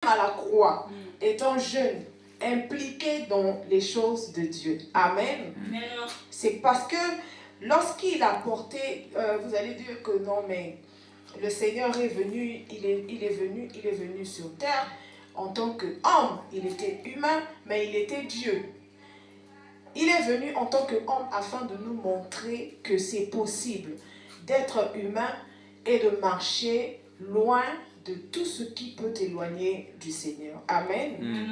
à la croix, étant jeune, impliqué dans les choses de Dieu. Amen. C'est parce que lorsqu'il a porté, vous allez dire que non, mais le Seigneur est venu, il est venu sur terre en tant qu'homme. Il était humain, mais il était Dieu. Il est venu en tant qu'homme afin de nous montrer que c'est possible d'être humain et de marcher loin de tout ce qui peut t'éloigner du Seigneur. Amen.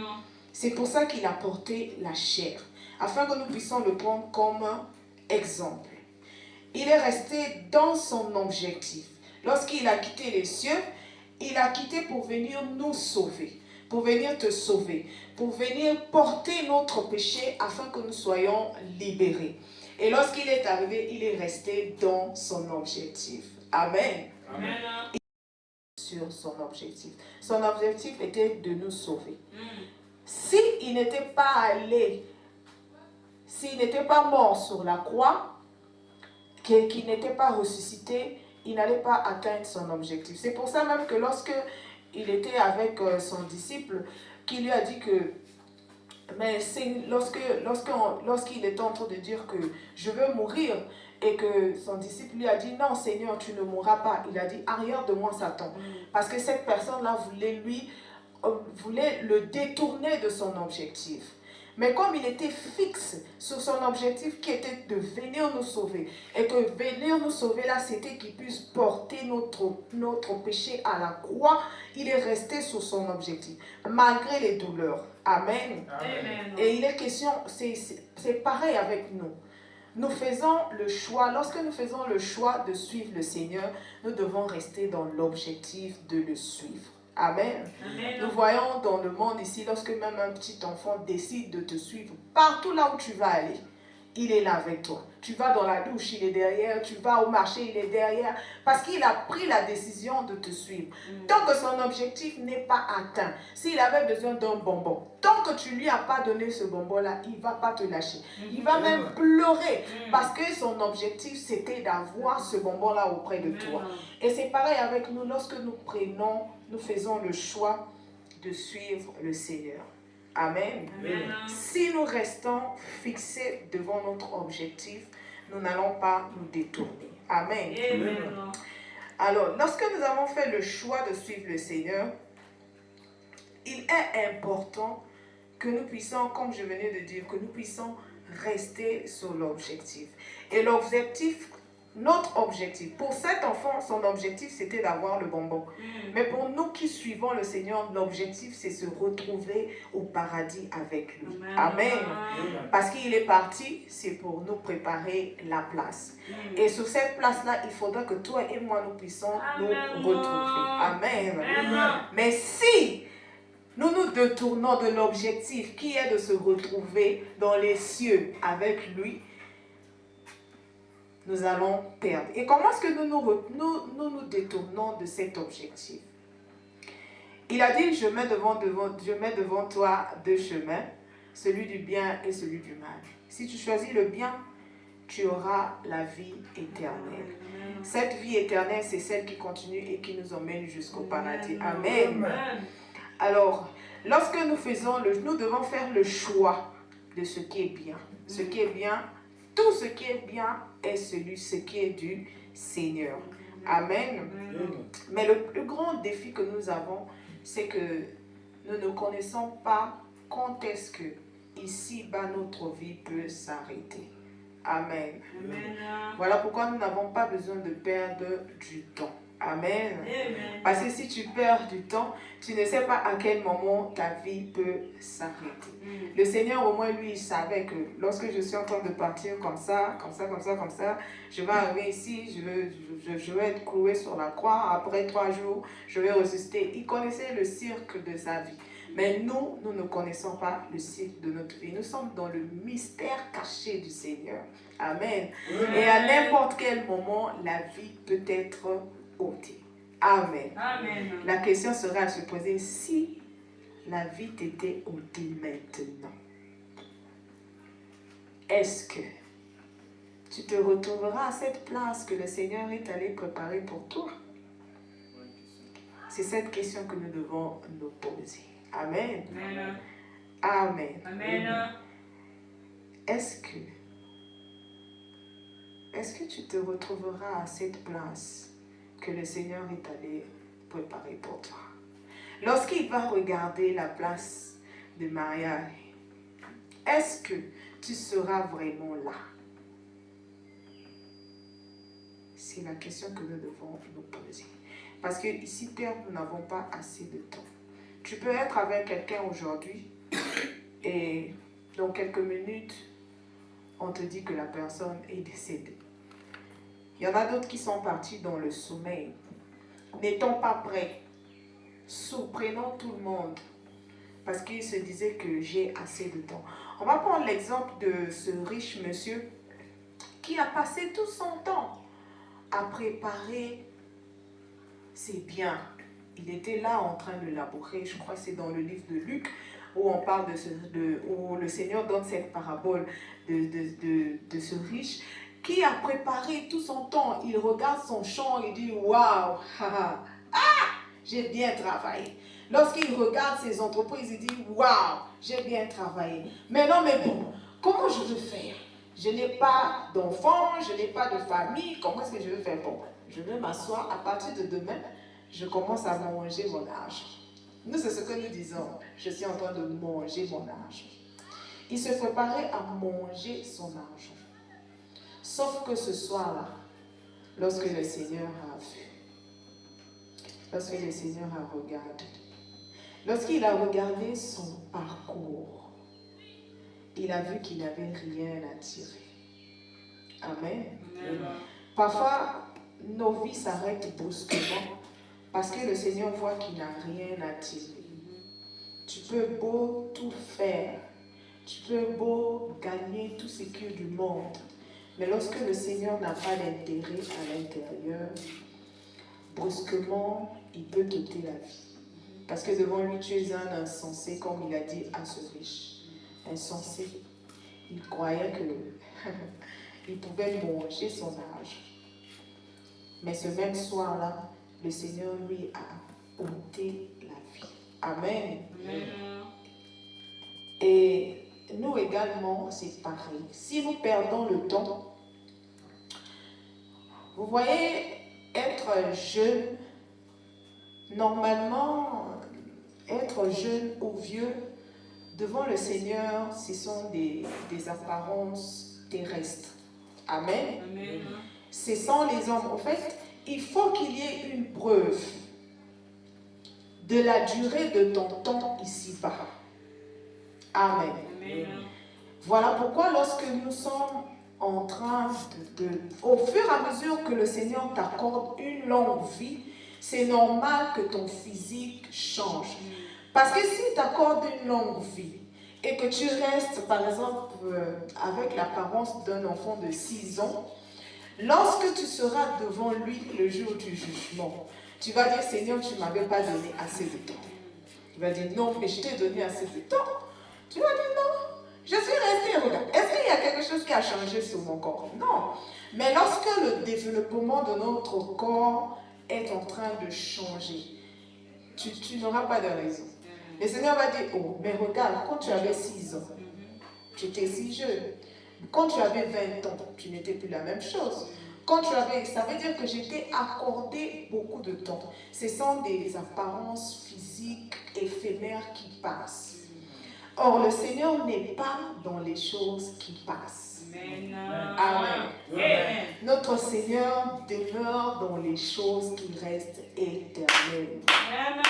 C'est pour ça qu'il a porté la chair, afin que nous puissions le prendre comme exemple. Il est resté dans son objectif. Lorsqu'il a quitté les cieux, il a quitté pour venir nous sauver, pour venir te sauver, pour venir porter notre péché afin que nous soyons libérés. Et lorsqu'il est arrivé, il est resté dans son objectif. Amen. Amen. Sur son objectif. Son objectif était de nous sauver. S'il n'était pas allé, s'il n'était pas mort sur la croix, qu'il n'était pas ressuscité, il n'allait pas atteindre son objectif. C'est pour ça même que lorsque il était avec son disciple, qui lui a dit que, mais c'est lorsqu'il était en train de dire que je veux mourir, et que son disciple lui a dit non Seigneur, tu ne mourras pas. Il a dit arrière de moi Satan, parce que cette personne-là voulait le détourner de son objectif. Mais comme il était fixe sur son objectif qui était de venir nous sauver, et que venir nous sauver là, c'était qu'il puisse porter notre péché à la croix, il est resté sur son objectif, malgré les douleurs. Amen. Amen. Et il est question, c'est pareil avec nous. Nous faisons le choix, lorsque nous faisons le choix de suivre le Seigneur, nous devons rester dans l'objectif de le suivre. Amen. Amen. Nous voyons dans le monde ici, lorsque même un petit enfant décide de te suivre, partout là où tu vas aller, il est là avec toi. Tu vas dans la douche, il est derrière. Tu vas au marché, il est derrière. Parce qu'il a pris la décision de te suivre. Tant que son objectif n'est pas atteint, s'il avait besoin d'un bonbon, tant que tu ne lui as pas donné ce bonbon-là, il ne va pas te lâcher. Il va même pleurer parce que son objectif, c'était d'avoir ce bonbon-là auprès de toi. Et c'est pareil avec nous, lorsque nous faisons le choix de suivre le Seigneur. Amen. Amen. Si nous restons fixés devant notre objectif, nous n'allons pas nous détourner. Amen. Amen. Alors, lorsque nous avons fait le choix de suivre le Seigneur, il est important que nous puissions, comme je venais de dire, que nous puissions rester sur l'objectif. Et l'objectif, notre objectif, pour cet enfant, son objectif, c'était d'avoir le bonbon. Mais pour nous qui suivons le Seigneur, l'objectif, c'est se retrouver au paradis avec lui. Amen. Amen. Parce qu'il est parti, c'est pour nous préparer la place. Et sur cette place-là, il faudra que toi et moi, nous puissions nous retrouver. Amen. Amen. Mais si nous nous détournons de l'objectif qui est de se retrouver dans les cieux avec lui, nous allons perdre. Et comment est-ce que nous détournons de cet objectif? Il a dit, je mets devant toi deux chemins, celui du bien et celui du mal. Si tu choisis le bien, tu auras la vie éternelle. Cette vie éternelle, c'est celle qui continue et qui nous emmène jusqu'au paradis. Amen. Alors, lorsque nous devons faire le choix de ce qui est bien. Ce qui est bien, tout ce qui est bien est ce qui est du Seigneur. Amen. Mais le plus grand défi que nous avons, c'est que nous ne connaissons pas quand est-ce que ici-bas notre vie peut s'arrêter. Amen. Voilà pourquoi nous n'avons pas besoin de perdre du temps. Amen. Amen. Parce que si tu perds du temps, tu ne sais pas à quel moment ta vie peut s'arrêter. Le Seigneur, au moins, lui, il savait que lorsque je suis en train de partir comme ça, je vais arriver ici, je vais être cloué sur la croix. Après 3 jours, je vais ressusciter. Il connaissait le cirque de sa vie. Mais nous ne connaissons pas le cycle de notre vie. Nous sommes dans le mystère caché du Seigneur. Amen. Et à n'importe quel moment, la vie peut être ôtée. Amen. Amen. La question sera à se poser, si la vie t'était ôtée maintenant, est-ce que tu te retrouveras à cette place que le Seigneur est allé préparer pour toi? C'est cette question que nous devons nous poser. Amen. Amen. Amen. Amen. Est-ce que tu te retrouveras à cette place que le Seigneur est allé préparer pour toi? Lorsqu'il va regarder la place de Maria, est-ce que tu seras vraiment là? C'est la question que nous devons nous poser. Parce que ici, Terre, nous n'avons pas assez de temps. Tu peux être avec quelqu'un aujourd'hui et dans quelques minutes, on te dit que la personne est décédée. Il y en a d'autres qui sont partis dans le sommeil. N'étant pas prêts, surprenons tout le monde parce qu'il se disait que j'ai assez de temps. On va prendre l'exemple de ce riche monsieur qui a passé tout son temps à préparer ses biens. Il était là en train de labourer, je crois que c'est dans le livre de Luc, où on parle où le Seigneur donne cette parabole de ce riche qui a préparé tout son temps. Il regarde son champ et dit waouh, j'ai bien travaillé. Lorsqu'il regarde ses entreprises, il dit waouh, j'ai bien travaillé. Mais non, mais bon, comment je veux faire? Je n'ai pas d'enfants, je n'ai pas de famille, comment est-ce que je veux faire? Bon, je vais m'asseoir, à partir de demain, je commence à manger mon argent. Nous, c'est ce que nous disons. Je suis en train de manger mon argent. Il se préparait à manger son argent. Sauf que ce soir-là, lorsque le Seigneur a vu, lorsque le Seigneur a regardé, lorsqu'il a regardé son parcours, il a vu qu'il n'avait rien à tirer. Amen. Amen. Parfois, nos vies s'arrêtent brusquement parce que le Seigneur voit qu'il n'a rien à tirer. Tu peux beau tout faire, tu peux beau gagner tout ce qui est du monde, mais lorsque le Seigneur n'a pas d'intérêt à l'intérieur, brusquement, il peut t'ôter la vie. Parce que devant lui, tu es un insensé, comme il a dit à ce riche. Insensé. Il croyait qu'il pouvait manger son argent. Mais ce même soir-là, le Seigneur lui a ôté la vie. Amen. Amen. Et nous également, c'est pareil. Si nous perdons le temps, vous voyez, être jeune, normalement, être jeune ou vieux, devant le Seigneur, ce sont des apparences terrestres. Amen. Amen. Ce sont les hommes. En fait, il faut qu'il y ait une preuve de la durée de ton temps ici-bas. Amen. Amen. Voilà pourquoi lorsque nous sommes en train au fur et à mesure que le Seigneur t'accorde une longue vie, c'est normal que ton physique change. Parce que s'il t'accorde une longue vie et que tu restes, par exemple, avec l'apparence d'un enfant de 6 ans, lorsque tu seras devant lui le jour du jugement, tu vas dire, Seigneur, tu ne m'avais pas donné assez de temps. Tu vas dire, non, mais je t'ai donné assez de temps. Tu vas dire, non, je suis restée, regarde. Est-ce qu'il y a quelque chose qui a changé sur mon corps? Non. Mais lorsque le développement de notre corps est en train de changer, tu n'auras pas de raison. Le Seigneur va dire, oh, mais regarde, quand tu avais 6 ans, tu étais si jeune. Quand tu avais 20 ans, tu n'étais plus la même chose. Quand tu avais, ça veut dire que j'étais accordé beaucoup de temps. Ce sont des apparences physiques éphémères qui passent. Or, le Seigneur n'est pas dans les choses qui passent. Amen. Amen. Amen. Notre Seigneur demeure dans les choses qui restent éternelles. Amen.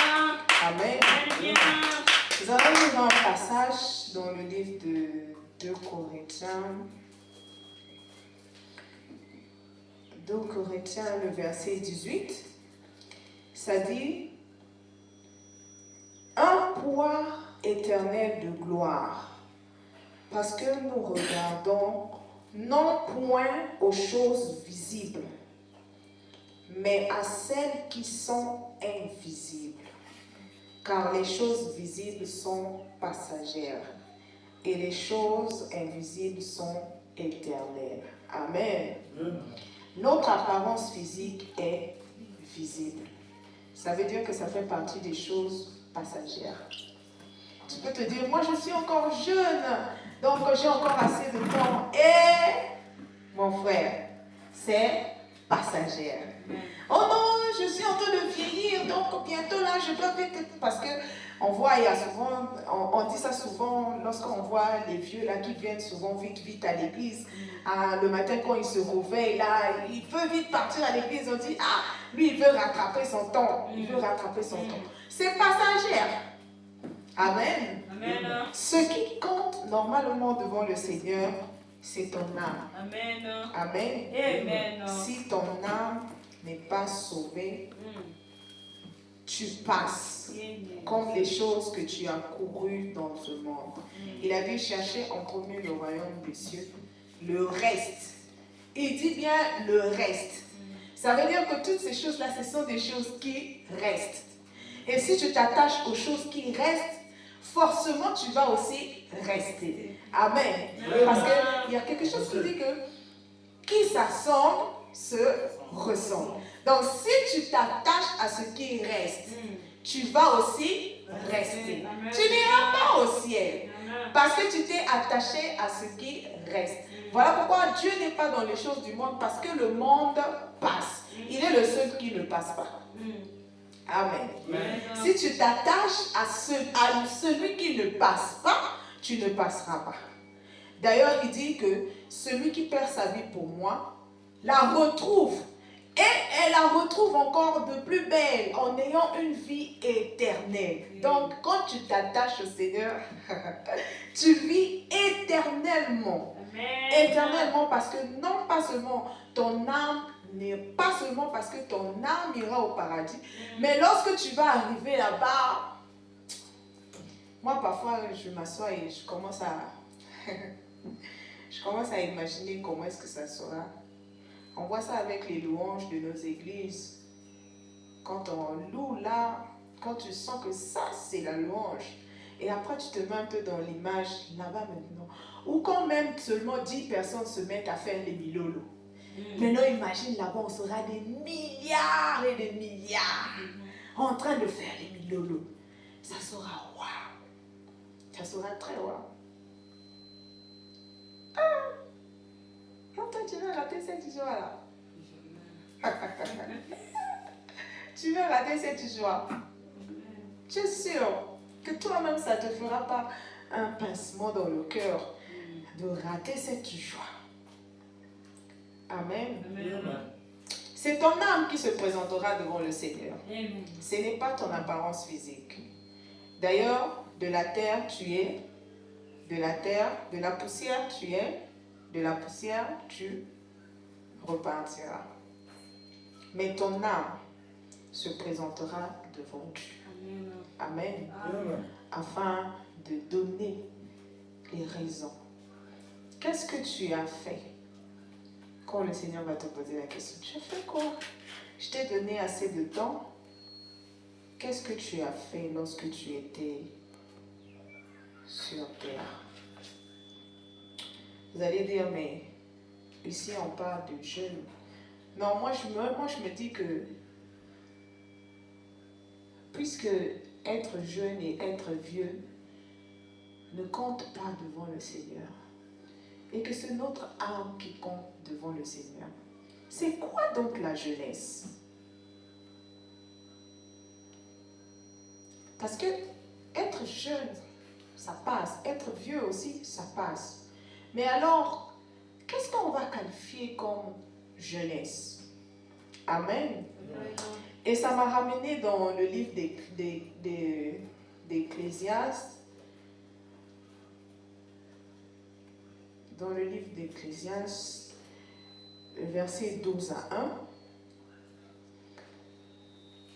Amen. Nous allons lire un passage dans le livre de 2 Corinthiens. 2 Corinthiens, le verset 18. Ça dit, un poids éternel de gloire, parce que nous regardons non point aux choses visibles, mais à celles qui sont invisibles. Car les choses visibles sont passagères et les choses invisibles sont éternelles. Amen. Notre apparence physique est visible. ça veut dire que ça fait partie des choses passagères. Tu peux te dire, moi je suis encore jeune, donc j'ai encore assez de temps. Et mon frère, c'est passagère. Oh non, je suis en train de vieillir, donc bientôt là, je dois vite. Parce que on voit, il y a souvent, on dit ça souvent lorsqu'on voit les vieux là qui viennent souvent vite à l'église. Le matin quand il se réveille là, il veut vite partir à l'église. On dit, ah, lui il veut rattraper son temps. Il veut rattraper son temps. C'est passagère. Amen. Amen. Ce qui compte normalement devant le Seigneur, c'est ton âme. Amen. Amen. Amen. Si ton âme n'est pas sauvée, tu passes comme les choses que tu as courues dans ce monde. Il a dit chercher en premier le royaume des cieux, le reste. Il dit bien le reste. Ça veut dire que toutes ces choses-là, ce sont des choses qui restent. Et si tu t'attaches aux choses qui restent, forcément tu vas aussi rester. Amen. Parce qu'il y a quelque chose qui dit que qui s'assemble se ressemble. Donc si tu t'attaches à ce qui reste, tu vas aussi rester. Tu n'iras pas au ciel parce que tu t'es attaché à ce qui reste. Voilà pourquoi Dieu n'est pas dans les choses du monde, parce que le monde passe. Il est le seul qui ne passe pas. Amen. Si tu t'attaches à celui qui ne passe pas, tu ne passeras pas. D'ailleurs, il dit que celui qui perd sa vie pour moi, la retrouve. Et elle la retrouve encore de plus belle en ayant une vie éternelle. Donc, quand tu t'attaches au Seigneur, tu vis éternellement. Amen. Éternellement, parce que non pas seulement ton âme, n'est pas seulement parce que ton âme ira au paradis, mais lorsque tu vas arriver là-bas, moi parfois je m'assois et je commence à imaginer comment est-ce que ça sera. On voit ça avec les louanges de nos églises. Quand on loue là, quand tu sens que ça c'est la louange, et après tu te mets un peu dans l'image là-bas maintenant, ou quand même seulement 10 personnes se mettent à faire les milolos. Maintenant, imagine là-bas, on sera des milliards et des milliards en train de faire les milolos. Ça sera waouh. Ça sera très waouh. Toi, tu vas rater cette joie-là. Tu vas rater cette joie. Je suis sûr que toi-même, ça ne te fera pas un pincement dans le cœur de rater cette joie. Amen. Amen. C'est ton âme qui se présentera devant le Seigneur. Amen. Ce n'est pas ton apparence physique. D'ailleurs, de la terre tu es, de la poussière tu es, de la poussière tu repartiras. Mais ton âme se présentera devant Dieu. Amen. Amen. Afin de donner les raisons. Qu'est-ce que tu as fait? Quand le Seigneur va te poser la question, tu as fait quoi? Je t'ai donné assez de temps. Qu'est-ce que tu as fait lorsque tu étais sur terre? Vous allez dire, mais ici on parle de jeûne. Non, moi je me dis que puisque être jeune et être vieux ne compte pas devant le Seigneur, et que c'est notre âme qui compte devant le Seigneur. C'est quoi donc la jeunesse? Parce que être jeune, ça passe. Être vieux aussi, ça passe. Mais alors, qu'est-ce qu'on va qualifier comme jeunesse? Amen. Et ça m'a ramené dans le livre d'Ecclésiaste. Dans le livre d'Ecclésiaste, verset 12 à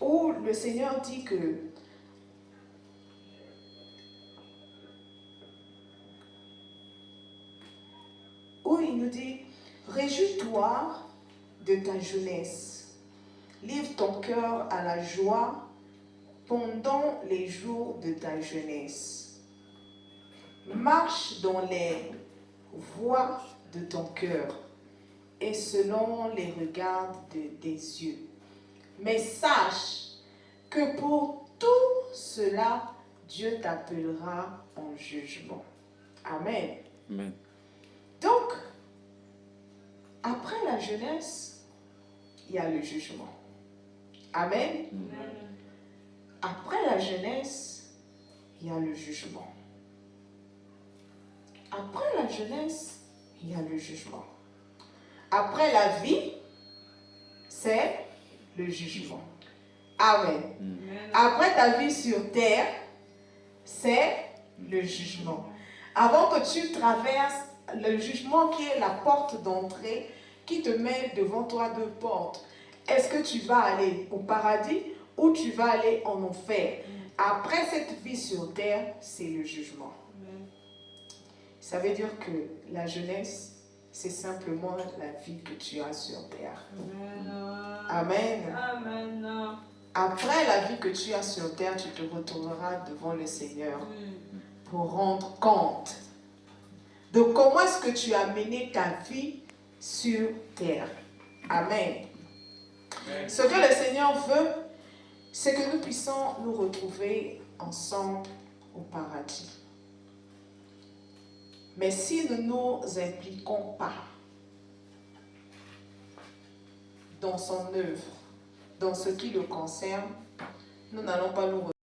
1, où le Seigneur dit que où il nous dit, réjouis-toi de ta jeunesse, livre ton cœur à la joie pendant les jours de ta jeunesse, marche dans les voix de ton cœur et selon les regards de tes yeux. Mais sache que pour tout cela, Dieu t'appellera en jugement. Amen. Amen. Donc, après la jeunesse, il y a le jugement. Amen. Amen. Après la jeunesse, il y a le jugement. Après la jeunesse, il y a le jugement. Après la vie, c'est le jugement. Amen. Après ta vie sur terre, c'est le jugement. Avant que tu traverses le jugement qui est la porte d'entrée, qui te met devant toi deux portes, est-ce que tu vas aller au paradis ou tu vas aller en enfer? Après cette vie sur terre, c'est le jugement. Ça veut dire que la jeunesse, c'est simplement la vie que tu as sur terre. Amen. Amen. Après la vie que tu as sur terre, tu te retourneras devant le Seigneur pour rendre compte de comment est-ce que tu as mené ta vie sur terre. Amen. Ce que le Seigneur veut, c'est que nous puissions nous retrouver ensemble au paradis. Mais si nous ne nous impliquons pas dans son œuvre, dans ce qui le concerne, nous n'allons pas nous